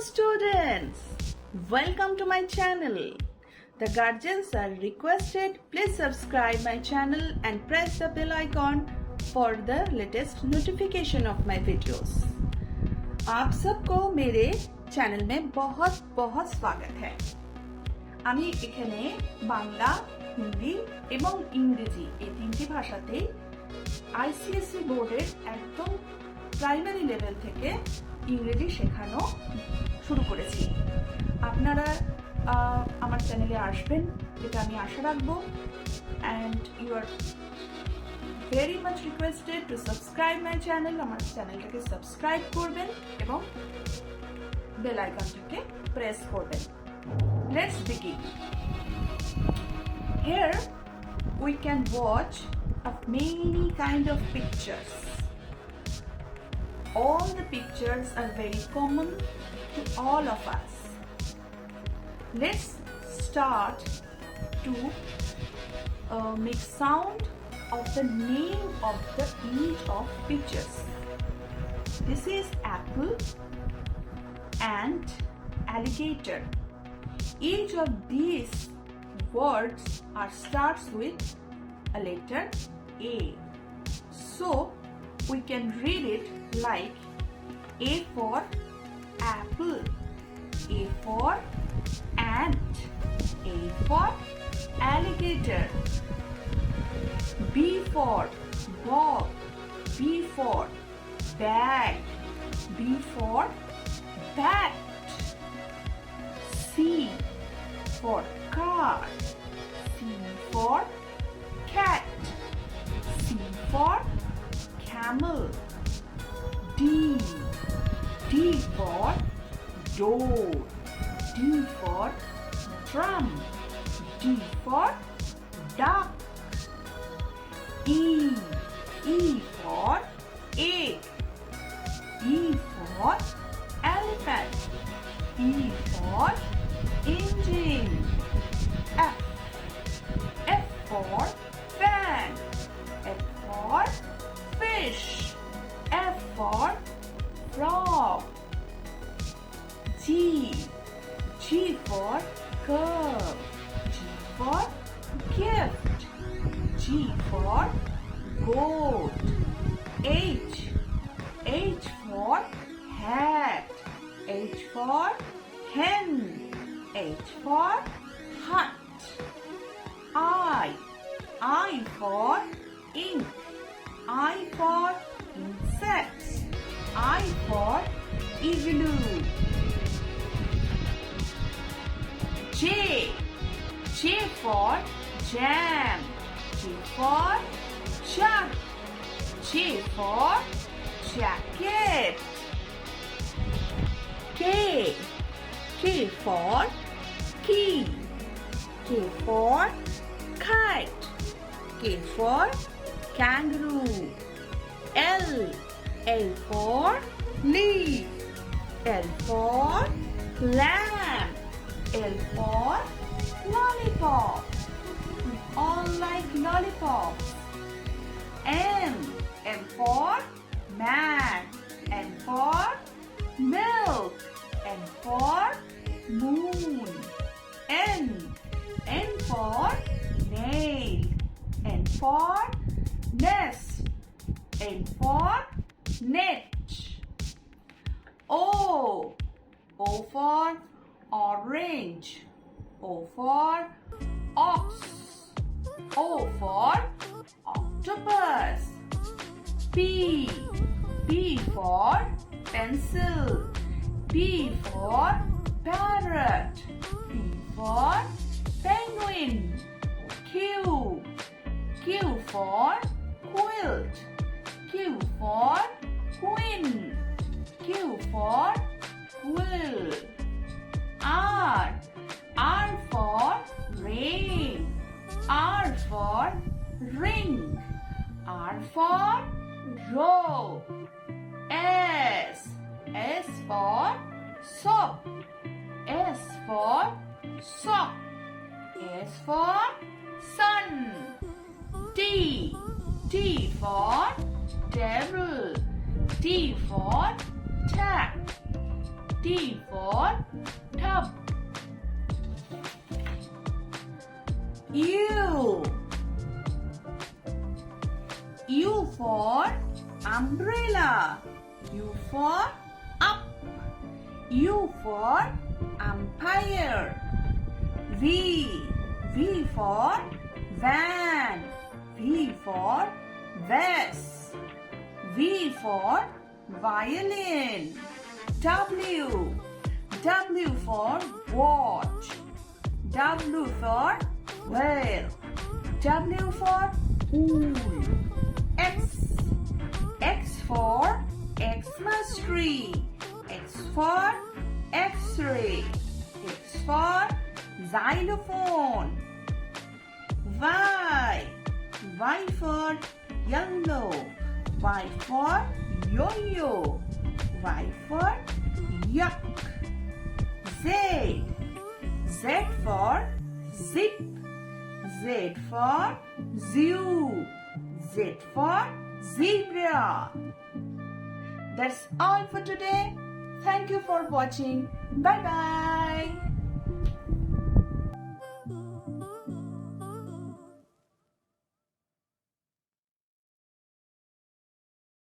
students, welcome to my channel. The guardians are requested, please subscribe my channel and press the bell icon for the latest notification of my videos. आप सबको मेरे channel में बहुत बहुत स्वागत है। আমি এখানে বাংলা, হিন্দি এবং ইংরেজি এই তিনটি ভাষাতে আইসিএসসি বোর্ডের একদম প্রাইমারি লেভেল থেকে ইংরেজি শেখানো শুরু করেছি। আপনারা আমার চ্যানেলে আসবেন, যেটা আমি আশা রাখবো। And you are very much requested to subscribe my channel. আমার চ্যানেলটাকে সাবস্ক্রাইব করবেন এবং বেল আইকনটাকে প্রেস করবেন। Let's begin. Here we can watch of many kind of pictures. All the pictures are very common to all of us. Let's start to make sound of the name of each of pictures. This is apple and alligator. Each of these words starts with a letter A. So we can read it like A for apple, A for ant, A for alligator, B for ball, B for bag, B for bat, C for car, C for cat, C for camel, D for door, D for drum, D for duck, E for egg, E for elephant, E for engine, F for fan, F for fish, F for frog, G for curve, G for gift, G for goat, H for hat, H for hen, H for hut, I for ink, I for insects, I for igloo, J for jam, J for jug, J for jacket, K for key, K for kite, K for kangaroo, L for leaf, L for lamb, L for lollipop. We all like lollipops. M for man, N for milk, N for moon, N for nail, N for nest, N for net. O for orange, O for ox, O for octopus, P for pencil, P for parrot, P for penguin, Q for quilt, Q for queen, Q for quill, R for rain, R for ring, R for row, S for soap, S for sock, S for sun, T for table, T for tap, T for tub. U. U for umbrella. U for up. U for umpire. V. V for van. V for vest. V for violin. W. W for watch. W for whale. W for wool. X. X for Xmas tree. X for X-ray. X for xylophone. Y. Y for yellow. Y for yo-yo. Y for yuck. Z. Z for zip. Z for zoo. Z for zebra. That's all for today. Thank you for watching. Bye bye.